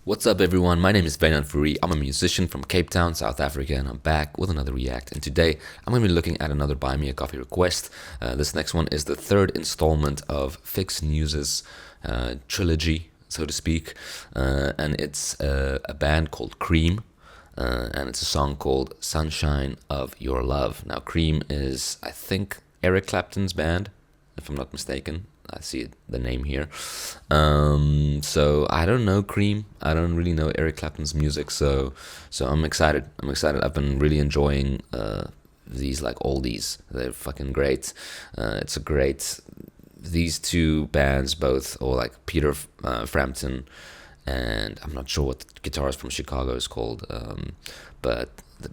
What's up everyone, my name is Wynand Fourie. I'm a musician from Cape Town, South Africa, and I'm back with another react. And today I'm going to be looking at another Buy Me a Coffee request. This next one is the third installment of Fix News's trilogy, so to speak. And it's a band called Cream. And it's a song called Sunshine of Your Love. Now Cream is, I think, Eric Clapton's band, if I'm not mistaken. I see the name here. So I don't know Cream. I don't really know Eric Clapton's music. So I'm excited. I've been really enjoying these like oldies. They're fucking great. It's a great. These two bands both, or like Peter Frampton, and I'm not sure what the guitarist from Chicago is called, but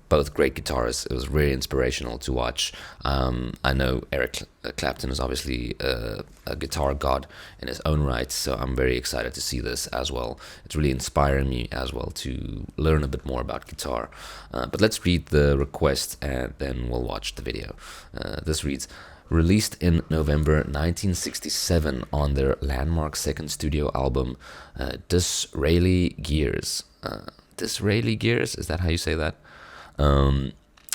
both great guitarists. It was really inspirational to watch. I know Eric Clapton is obviously a guitar god in his own right, so I'm very excited to see this as well. It's really inspiring me as well to learn a bit more about guitar. But let's read the request and then we'll watch the video. This reads, released in November 1967 on their landmark second studio album, Disraeli Gears. Disraeli Gears, is that how you say that?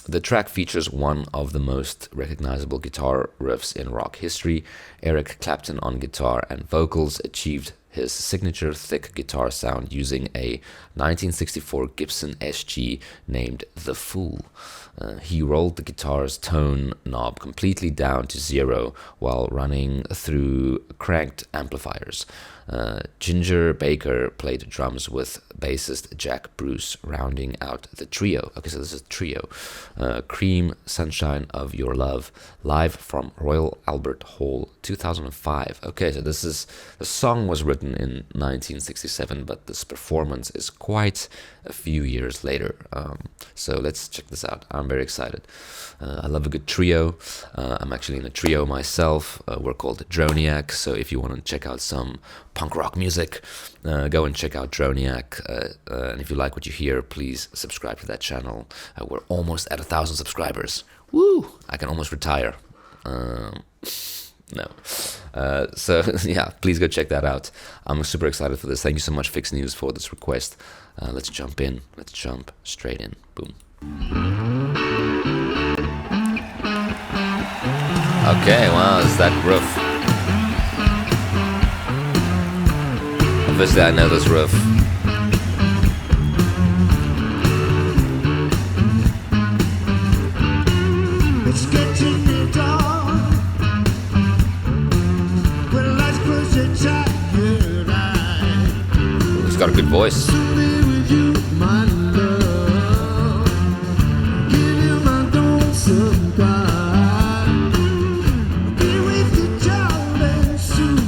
The track features one of the most recognizable guitar riffs in rock history. Eric Clapton on guitar and vocals achieved his signature thick guitar sound using a 1964 Gibson SG named The Fool. He rolled the guitar's tone knob completely down to 0 while running through cranked amplifiers. Ginger Baker played drums with bassist Jack Bruce, rounding out the trio. Okay, so this is a trio. Cream, Sunshine of Your Love, live from Royal Albert Hall, 2005. Okay, so the song was written in 1967, but this performance is quite a few years later. So let's check this out. I'm very excited. I love a good trio. I'm actually in a trio myself. We're called Droniac, so if you want to check out some punk rock music, go and check out Droniac. And if you like what you hear, please subscribe to that channel. We're almost at 1,000 subscribers. Woo! I can almost retire. No. So yeah, please go check that out. I'm super excited for this. Thank you so much, Fix News, for this request. Let's jump in. Let's jump straight in. Boom. Okay, wow, it's that riff. Obviously, I know this riff. It's getting me down. When lights close your tired eye. He's got a good voice. With you, my love. Give you my dawn supply. Be with you down and soon.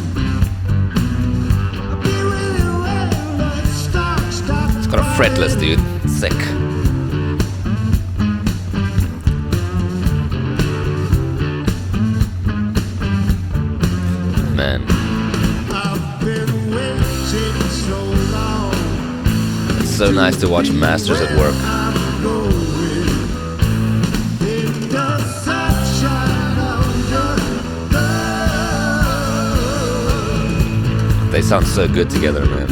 I'll be with you when the stars stop. It's got a fretless, dude. Sick. Man. I've been waiting so long. It's so nice to watch masters at work. I'm going in the sunshine of your love. They sound so good together, man.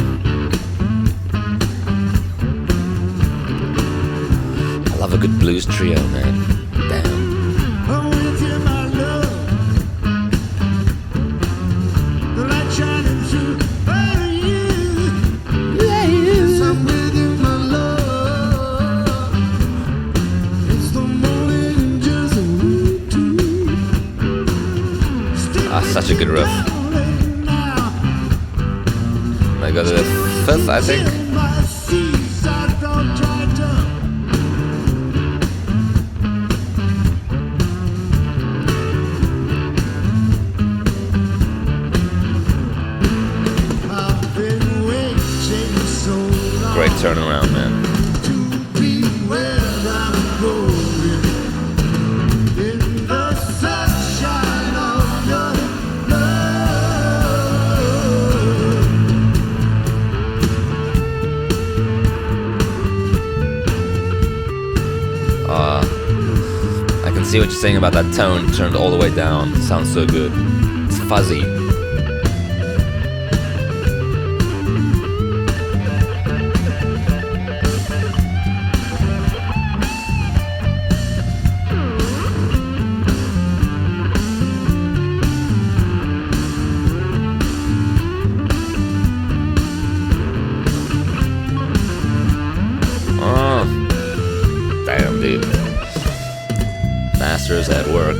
I love a good blues trio, man. Damn. I'm with you, my love. The light shining through you. Yes, I'm with you, my love. It's the morning and just we two. Ah, such a good riff. I go to the 5th, I think. My seas, I don't try to. I've been waiting so long Great turnaround, man. to be where I'm going. In the sunshine of your love. I can see what you're saying about that tone turned all the way down. It sounds so good. It's fuzzy. producers at work.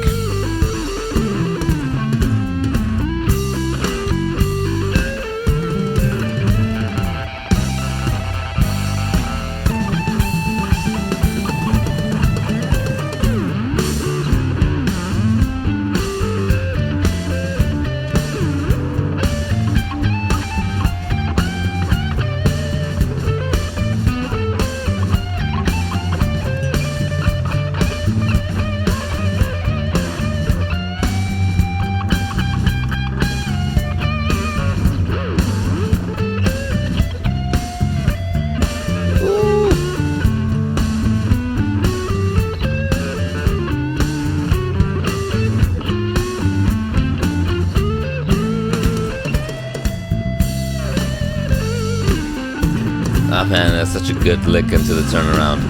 Ah man, that's such a good lick into the turnaround.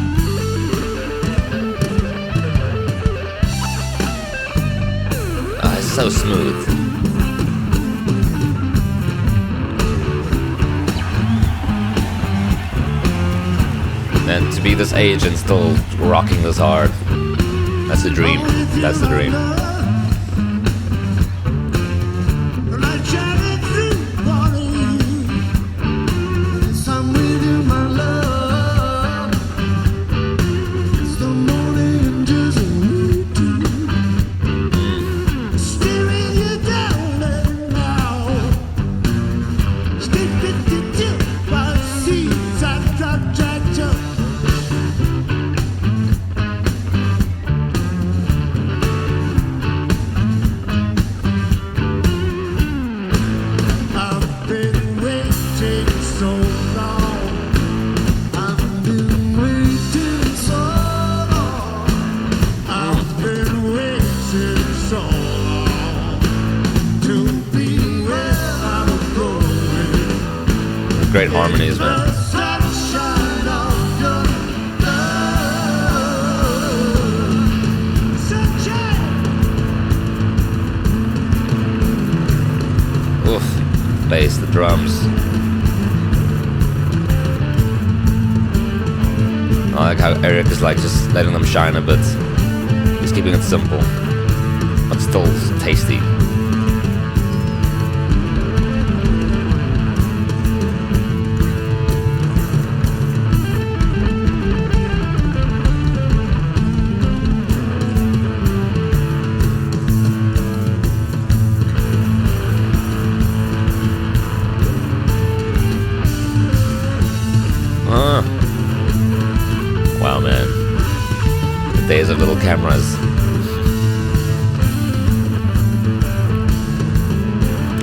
Ah, it's so smooth. And to be this age and still rocking this hard, that's a dream. That's the dream. Great harmonies, man. Oof, bass, the drums. I like how Eric is like just letting them shine a bit. He's keeping it simple, but still tasty. Wow, man. The days of little cameras.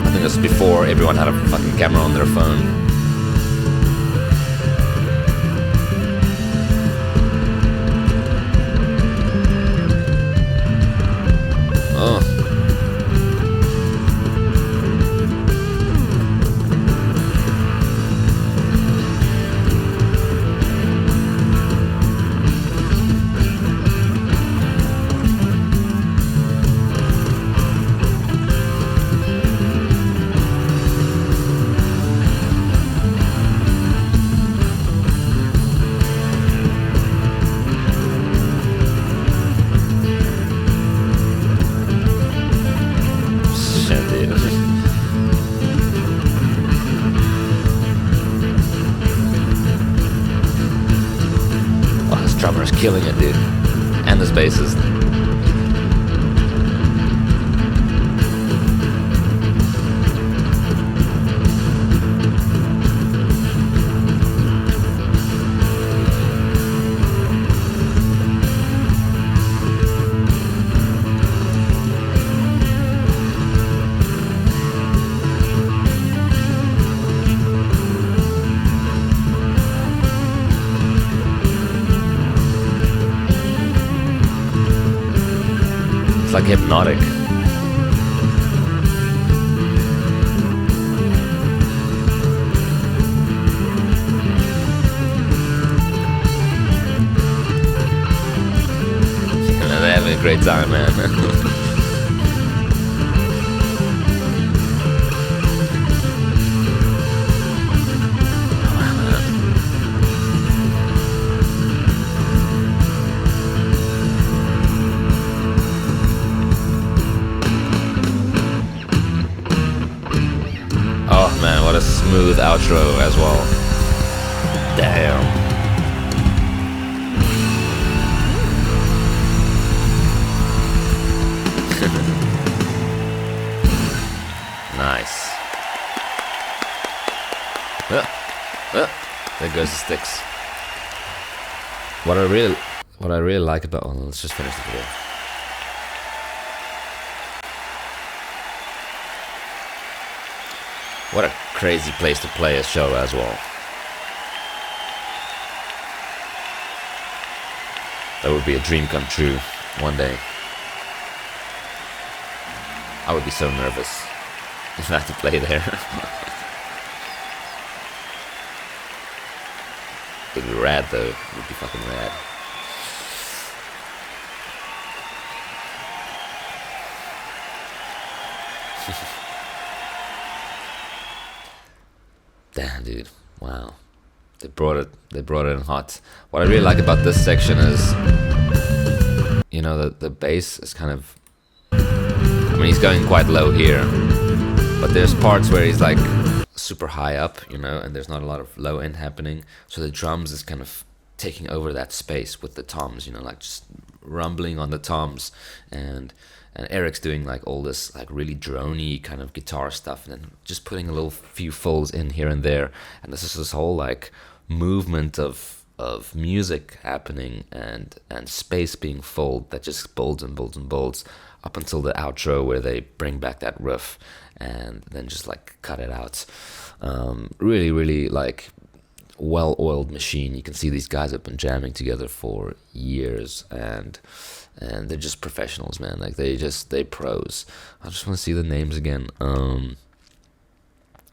I think this was before everyone had a fucking camera on their phone. Oh. Drummer's killing it, dude. And this bassist. Like hypnotic. They're having a great time, man. smooth outro as well. Damn. Nice. There goes the sticks. What I really like about, oh, let's just finish the video. What a crazy place to play a show as well. That would be a dream come true one day. I would be so nervous if I had to play there. It would be rad though. It would be fucking rad. Damn, dude. Wow. They brought it in hot. What I really like about this section is, you know, the bass is kind of, I mean, he's going quite low here, but there's parts where he's like super high up, you know, and there's not a lot of low end happening. So the drums is kind of taking over that space with the toms, you know, like just rumbling on the toms, and Eric's doing like all this like really drony kind of guitar stuff, and then just putting a little few fills in here and there, and this whole like movement of music happening and space being filled that just builds and builds and builds up until the outro where they bring back that riff and then just like cut it out. Really, really like well-oiled machine. You can see these guys have been jamming together for years, and they're just professionals, man. Like they pros. I just want to see the names again.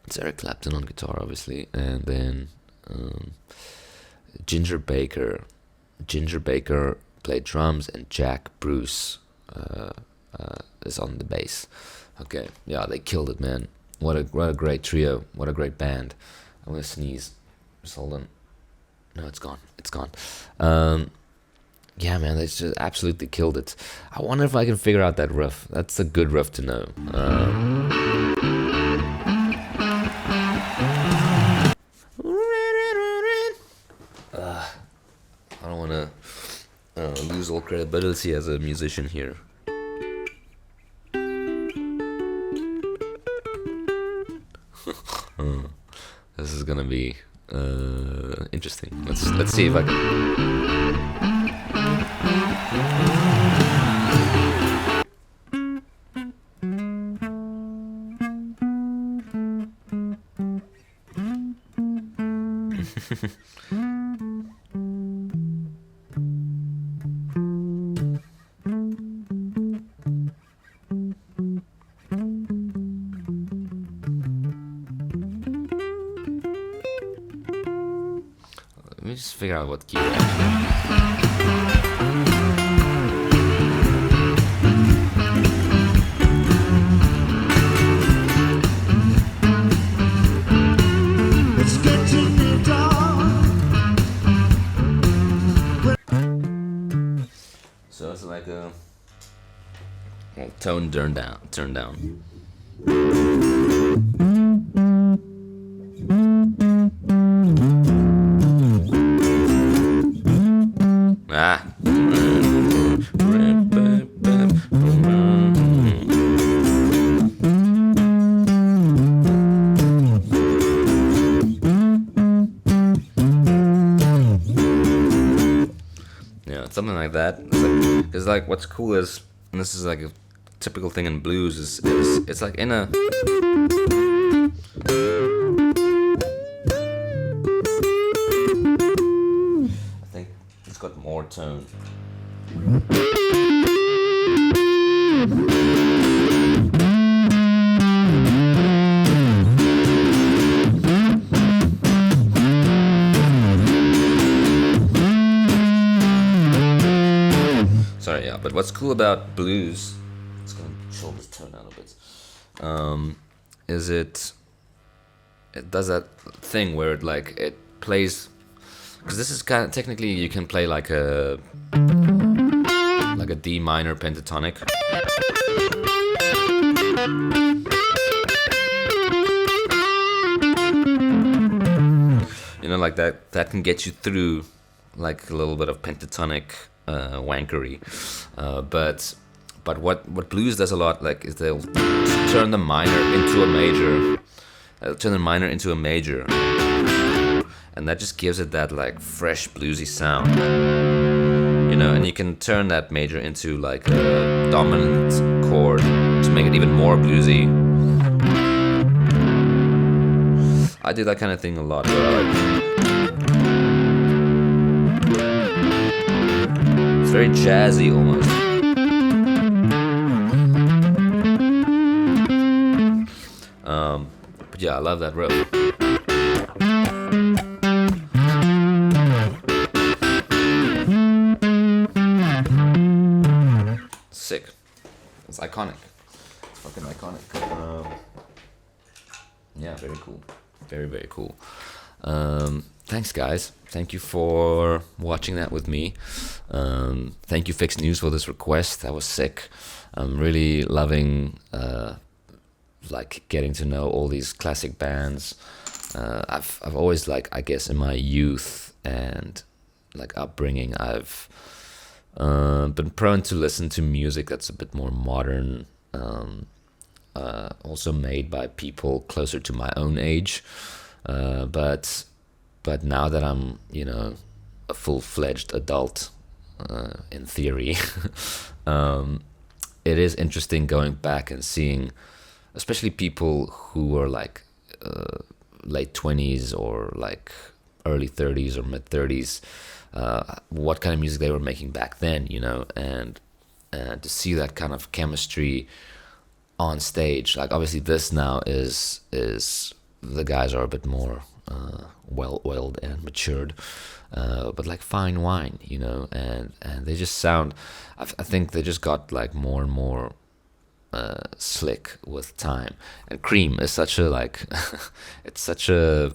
It's Eric Clapton on guitar, obviously, and then Ginger Baker played drums, and Jack Bruce is on the bass. Okay, yeah, they killed it, man. What a great trio. What a great band. I'm gonna sneeze. Just hold on. No, it's gone. It's gone. Yeah, man, they just absolutely killed it. I wonder if I can figure out that riff. That's a good riff to know. I don't want to lose all credibility as a musician here. This is gonna be interesting. Let's see if I can. Let me just figure out what key. It's getting me down. So it's like a tone turn down. Ah. Yeah, something like that. It's like what's cool is, and this is like a typical thing in blues, is it's like in a. I think it's got more tone. Sorry, yeah, but what's cool about blues, it's gonna chill this tone out a bit, is it does that thing where it plays, because this is kind of technically you can play like a D minor pentatonic, You know, like that can get you through like a little bit of pentatonic wankery. But what blues does a lot, like, is they'll turn the minor into a major. They'll turn the minor into a major, and that just gives it that like fresh bluesy sound. You know, and you can turn that major into like a dominant chord to make it even more bluesy. I do that kind of thing a lot. Where it's very jazzy almost. But yeah, I love that riff. Sick. It's iconic. It's fucking iconic. Yeah, very cool. Very, very cool. Thanks, guys. Thank you for watching that with me. Thank you, Fixed News, for this request. That was sick. I'm really loving like getting to know all these classic bands. I've always, like, I guess in my youth and like upbringing, I've been prone to listen to music that's a bit more modern, also made by people closer to my own age. But now that I'm, you know, a full-fledged adult, in theory, it is interesting going back and seeing, especially people who were like late 20s or like early 30s or mid 30s, what kind of music they were making back then, you know, and to see that kind of chemistry on stage. Like, obviously this now is the guys are a bit more well-oiled and matured, but like fine wine, you know, and they just sound, I think they just got like more and more slick with time. And Cream is such a like it's such a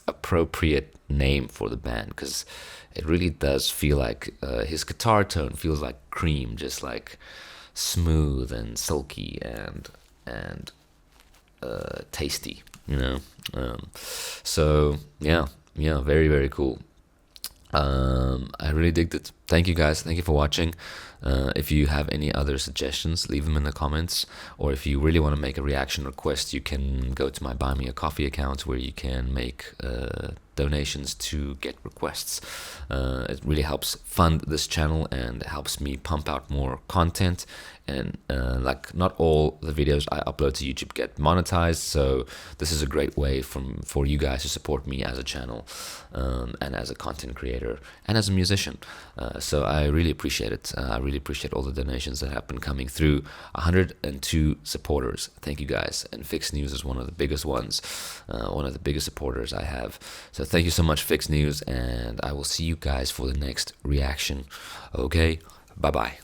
appropriate name for the band, because it really does feel like his guitar tone feels like Cream, just like smooth and silky and tasty, you know. So yeah, very, very cool. I really digged it. Thank you, guys. Thank you for watching. If you have any other suggestions, leave them in the comments. Or if you really want to make a reaction request, you can go to my Buy Me a Coffee account, where you can make donations to get requests. It really helps fund this channel and helps me pump out more content. And like, not all the videos I upload to YouTube get monetized, so this is a great way for you guys to support me as a channel, and as a content creator and as a musician. So I really appreciate it. I really appreciate all the donations that have been coming through. 102 supporters. Thank you, guys. And Fixed News is one of the biggest ones, one of the biggest supporters I have. So thank you so much, Fixed News, and I will see you guys for the next reaction. Okay, bye-bye.